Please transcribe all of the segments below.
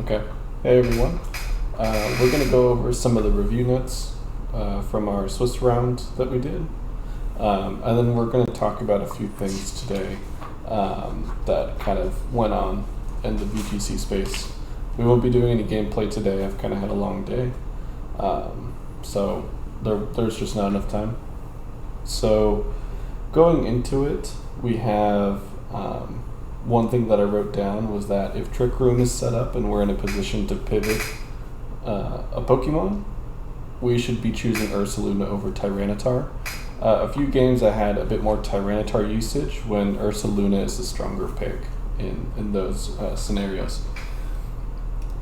Okay. Hey everyone. We're going to go over some of the review notes from our Swiss round that we did. And then we're going to talk about a few things today that kind of went on in the BTC space. We won't be doing any gameplay today. I've kind of had a long day. So there's just not enough time. So going into it, we have one thing that I wrote down was that if Trick Room is set up and we're in a position to pivot a Pokemon, we should be choosing Ursaluna over Tyranitar. A few games I had a bit more Tyranitar usage when Ursaluna is the stronger pick in those scenarios.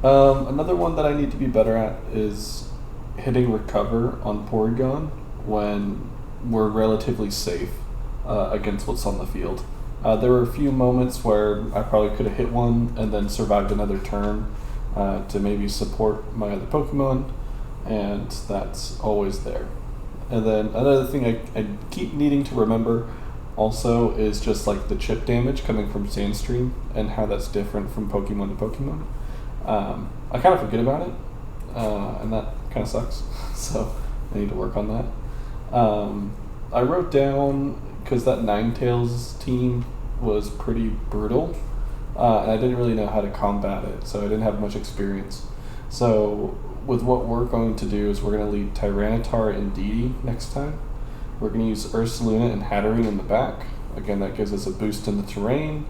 Another one that I need to be better at is hitting recover on Porygon when we're relatively safe against what's on the field. There were a few moments where I probably could have hit one and then survived another turn to maybe support my other Pokemon, and that's always there. And then another thing I keep needing to remember also is just like the chip damage coming from Sandstream and how that's different from Pokemon to Pokemon. I kind of forget about it, and that kind of sucks, so I need to work on that. I wrote down, because that Ninetales team was pretty brutal, and I didn't really know how to combat it, so I didn't have much experience. So with what we're going to do is we're going to leave Tyranitar and Didi next time. We're going to use Ursaluna and Hatterene in the back. Again, that gives us a boost in the terrain.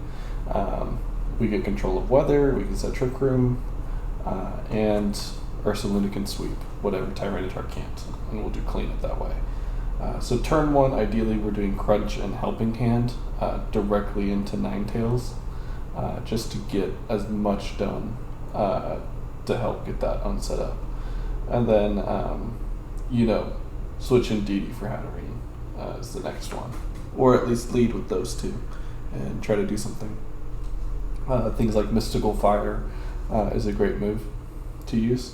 We get control of weather, we can set Trick Room, and Ursaluna can sweep whatever Tyranitar can't, and we'll do cleanup that way. So turn one, ideally we're doing Crunch and Helping Hand directly into Ninetales, just to get as much done to help get that unset up. And then, switch in Didi for Hatterene is the next one. Or at least lead with those two and try to do something. Things like Mystical Fire is a great move to use.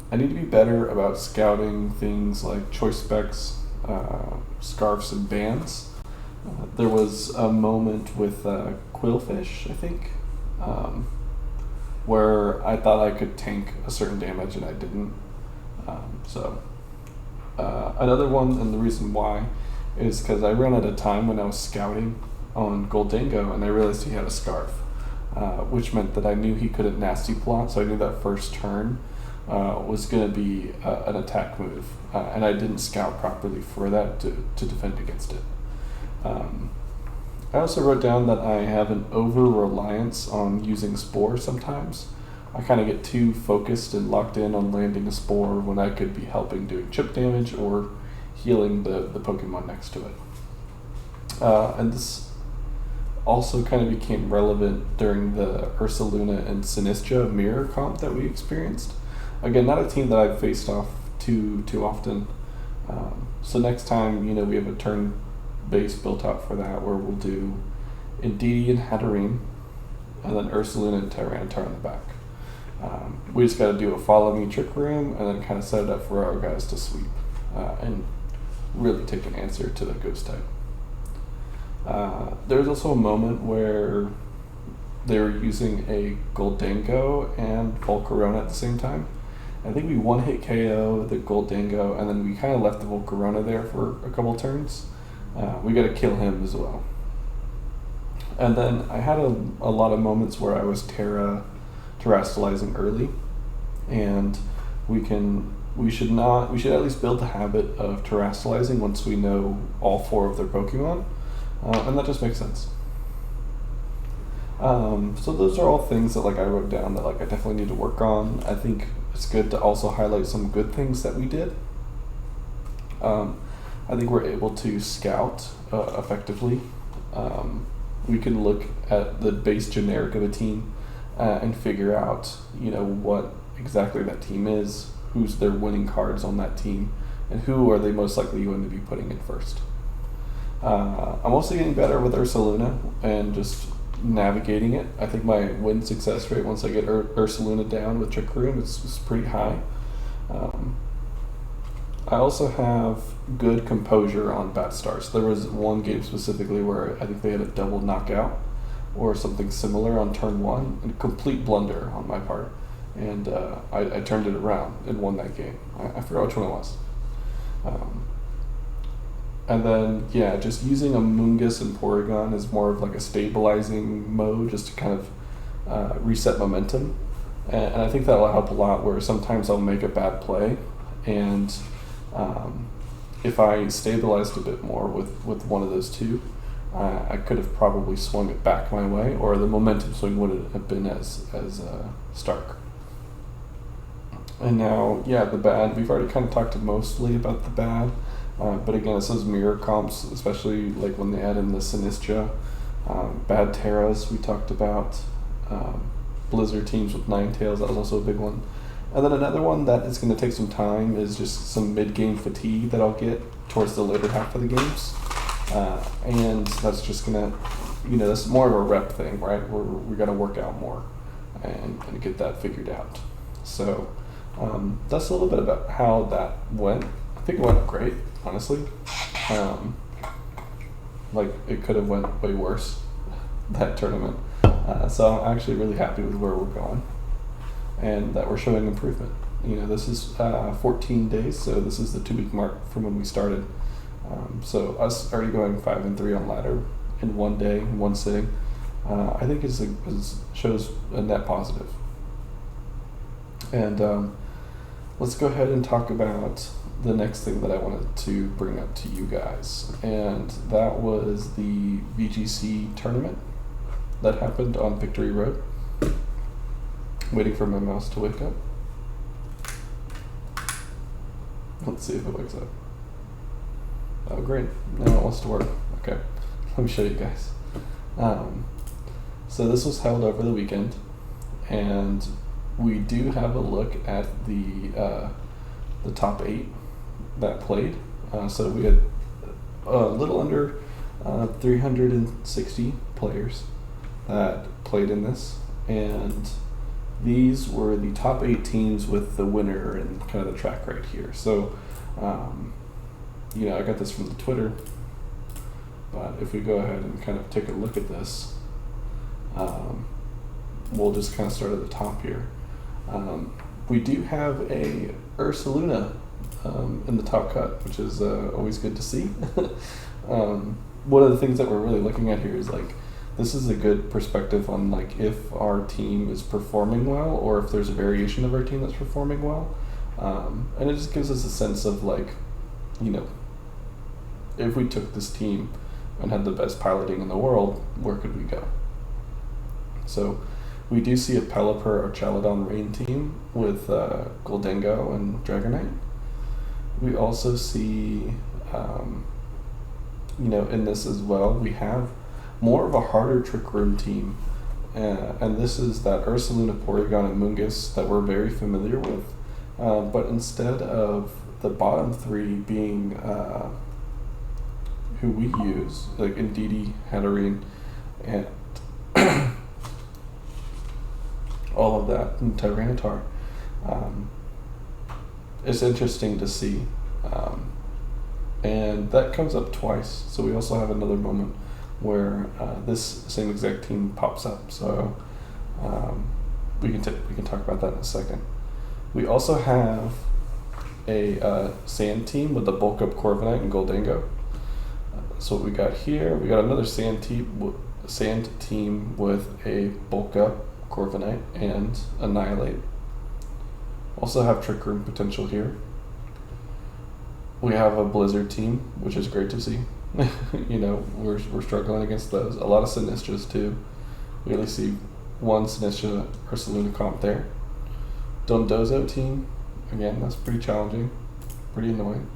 I need to be better about scouting things like choice specs, scarves, and bands. There was a moment with Quillfish, I think, where I thought I could tank a certain damage and I didn't. Another one, and the reason why, is because I ran out of time when I was scouting on Goldango and I realized he had a scarf, which meant that I knew he couldn't nasty plot, so I knew that first turn was going to be an attack move, and I didn't scout properly for that to defend against it. I also wrote down that I have an over-reliance on using Spore sometimes. I kind of get too focused and locked in on landing a Spore when I could be helping doing chip damage or healing the Pokemon next to it. And this also kind of became relevant during the Ursaluna and Sinistcha mirror comp that we experienced. Again, not a team that I've faced off too often. So next time, we have a turn base built out for that, where we'll do Indeedee and Hatterene, and then Ursaluna and Tyranitar in the back. We just got to do a follow me Trick Room, and then kind of set it up for our guys to sweep, and really take an answer to the ghost type. There was also a moment where they were using a Goldango and Volcarona at the same time. I think we one-hit KO the Goldango, and then we kind of left the Volcarona there for a couple turns. We got to kill him as well. And then I had a lot of moments where I was terastallizing early, and we should at least build the habit of terastallizing once we know all four of their Pokemon, and that just makes sense. So those are all things that I wrote down that I definitely need to work on. I think it's good to also highlight some good things that we did. I think we're able to scout effectively. We can look at the base generic of a team and figure out, what exactly that team is, who's their winning cards on that team, and who are they most likely going to be putting in first. I'm also getting better with Ursaluna and just navigating it. I think my win success rate once I get Ursaluna down with Trick Room is pretty high. I also have good composure on bad starts. There was one game specifically where I think they had a double knockout or something similar on turn one, and a complete blunder on my part, and I turned it around and won that game. I forgot which one it was. And then, yeah, just using a Mungus and Porygon is more of like a stabilizing mode, just to kind of reset momentum. And I think that'll help a lot, where sometimes I'll make a bad play, and if I stabilized a bit more with one of those two, I could have probably swung it back my way, or the momentum swing wouldn't have been as stark. And now, yeah, the bad, we've already kind of talked mostly about the bad, but again, it's those mirror comps, especially like when they add in the Sinistra, bad Terras we talked about, Blizzard teams with Ninetales, that was also a big one. And then another one that is going to take some time is just some mid-game fatigue that I'll get towards the later half of the games. And that's just going to, that's more of a rep thing, right? We got to work out more and get that figured out. So that's a little bit about how that went. I think it went great, honestly. Like, it could have went way worse, that tournament. So I'm actually really happy with where we're going, and that we're showing improvement. This is 14 days, so this is the 2-week mark from when we started. So us already going 5-3 on ladder in one day, in one sitting, I think shows a net positive. And let's go ahead and talk about the next thing that I wanted to bring up to you guys, and that was the VGC tournament that happened on Victory Road. Waiting for my mouse to wake up. Let's see if it wakes up. Oh, great. Now it wants to work. Okay, let me show you guys. So this was held over the weekend, and we do have a look at the top 8 that played. So we had a little under 360 players that played in this, and these were the top 8 teams with the winner and kind of the track right here. So, I got this from the Twitter, but if we go ahead and kind of take a look at this, we'll just kind of start at the top here. We do have a Ursaluna in the top cut, which is always good to see. One of the things that we're really looking at here is this is a good perspective on if our team is performing well, or if there's a variation of our team that's performing well, and it just gives us a sense of if we took this team and had the best piloting in the world, where could we go? So we do see a Pelipper or Chaladon Rain team with Goldengo and Dragonite. We also see, in this as well, we have more of a harder Trick Room team, and this is that Ursaluna, Porygon, and Mungus that we're very familiar with, but instead of the bottom 3 being who we use, like Indeedee, Hatterene, and all of that, and Tyranitar, it's interesting to see, and that comes up twice. So we also have another moment where this same exact team pops up. So we can talk about that in a second. We also have a sand team with the bulk up Corviknight and Goldengo. So what we got here, we got another sand team with a bulk up Corviknight and Annihilate. Also have Trick Room potential here. We have a Blizzard team, which is great to see. We're struggling against those. A lot of Sinistras too. We only see one Sinistra Ursaluna comp there. Dondozo team, again, that's pretty challenging, pretty annoying.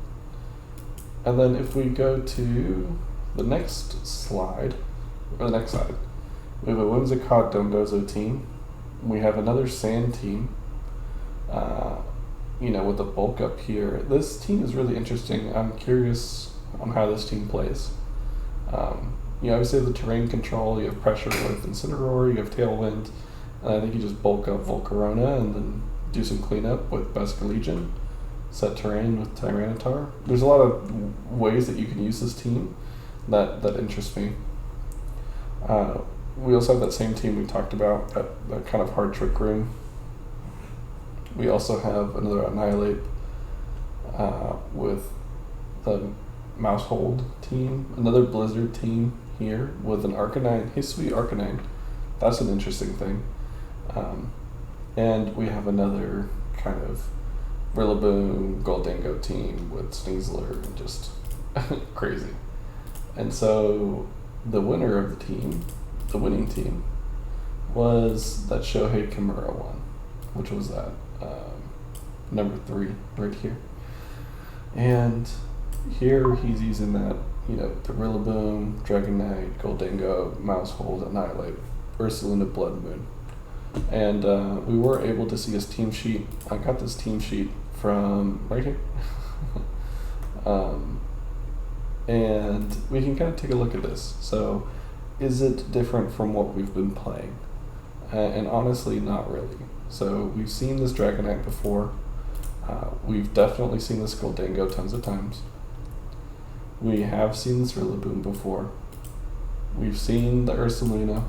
And then if we go to the next slide, we have a Whimsicott Dondozo team. We have another Sand team, with the bulk up here. This team is really interesting. I'm curious on how this team plays. Obviously the terrain control, you have pressure with Incineroar, you have Tailwind, and I think you just bulk up Volcarona and then do some cleanup with Beskar Legion, set terrain with Tyranitar. There's a lot of ways that you can use this team that interest me. we also have that same team we talked about, that kind of hard trick room. We also have another Annihilate with the Mousehold team, another Blizzard team here with an Arcanine, Hisui Arcanine. That's an interesting thing. And we have another kind of Rillaboom Goldango team with Sneasler and just crazy. And so the winner of the team, the winning team, was that Shohei Kimura one, which was that number 3 right here. And here he's using that, the Rillaboom, Dragonite, Goldango, Mousehold, Annihilate, Ursaluna, Blood Moon. And we were able to see his team sheet. I got this team sheet from right here. And we can kind of take a look at this. So, is it different from what we've been playing? And honestly, not really. So, we've seen this Dragonite before. We've definitely seen this Goldango tons of times. We have seen this Rillaboom before. We've seen the Ursaluna.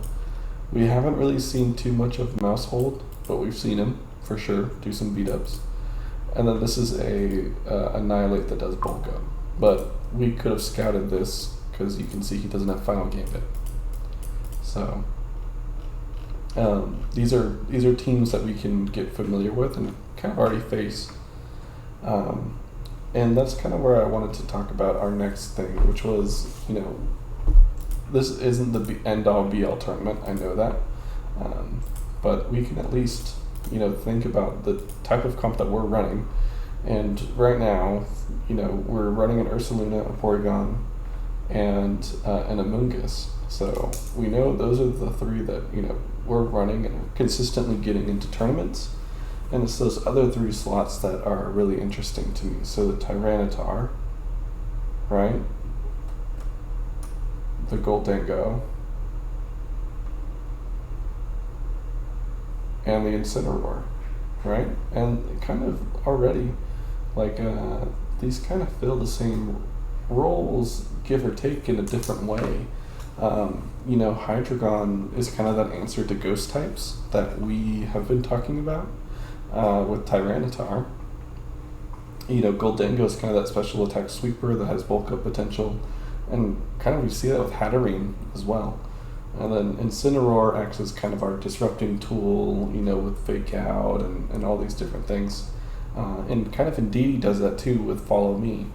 We haven't really seen too much of Mousehold, but we've seen him, for sure, do some beat-ups. And then this is a Annihilate that does bulk up. But we could have scouted this, because you can see he doesn't have Final Gambit. So, these are teams that we can get familiar with and kind of already face. And that's kind of where I wanted to talk about our next thing, which was, this isn't the end-all be-all tournament, I know that. But we can at least, think about the type of comp that we're running. And right now, we're running an Ursaluna, a Porygon, and an Amoonguss. So we know those are the 3 that, we're running and consistently getting into tournaments. And it's those other 3 slots that are really interesting to me. So the Tyranitar, right? The Goldango, and the Incineroar, right? And kind of already, these kind of fill the same roles, give or take, in a different way. Hydreigon is kind of that answer to ghost types that we have been talking about with Tyranitar. Goldango is kind of that special attack sweeper that has bulk up potential. And kind of we see that with Hatterene as well. And then Incineroar acts as kind of our disrupting tool, with Fake Out and all these different things. And kind of Indeedee does that too with Follow Me.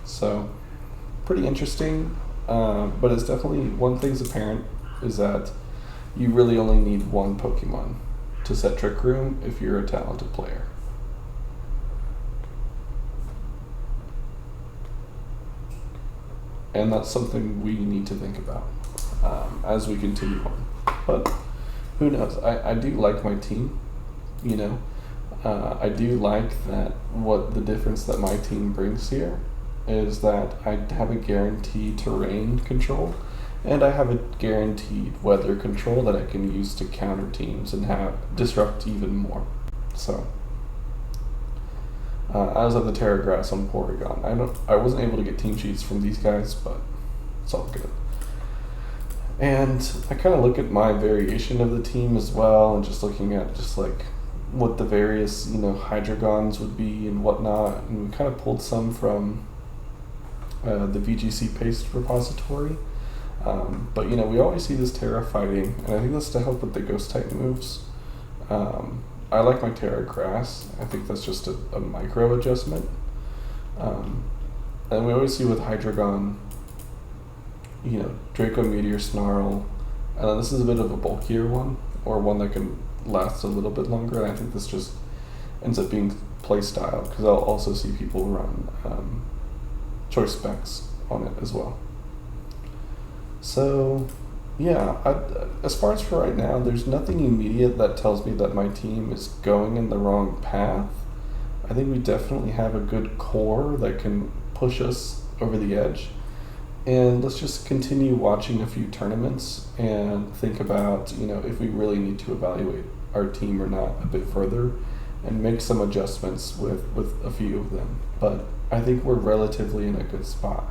So, pretty interesting. But it's definitely, one thing's apparent, is that you really only need one Pokemon to set Trick Room if you're a talented player. And that's something we need to think about as we continue on. But who knows? I do like my team, I do like that what the difference that my team brings here is that I have a guaranteed terrain control, and I have a guaranteed weather control that I can use to counter teams and disrupt even more. So, I was at the Terra Grass on Porygon. I wasn't able to get team sheets from these guys, but it's all good. And I kind of look at my variation of the team as well, and just looking at what the various Hydreigons would be and whatnot, and we kind of pulled some from the VGC paste repository. But we always see this Terra fighting, and I think that's to help with the ghost type moves. I like my Terra Grass. I think that's just a micro adjustment. And we always see with Hydreigon, Draco Meteor Snarl, and then this is a bit of a bulkier one, or one that can last a little bit longer, and I think this just ends up being play style, because I'll also see people run choice specs on it as well. So, yeah, as far as for right now, there's nothing immediate that tells me that my team is going in the wrong path. I think we definitely have a good core that can push us over the edge. And let's just continue watching a few tournaments and think about, if we really need to evaluate our team or not a bit further, and make some adjustments with a few of them. But I think we're relatively in a good spot,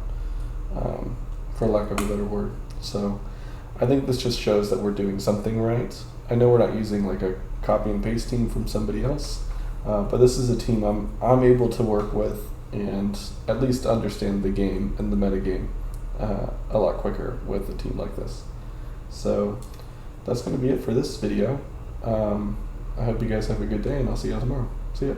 for lack of a better word. So I think this just shows that we're doing something right. I know we're not using like a copy and paste team from somebody else, but this is a team I'm able to work with and at least understand the game and the meta game a lot quicker with a team like this. So that's going to be it for this video. I hope you guys have a good day, and I'll see you all tomorrow. See ya.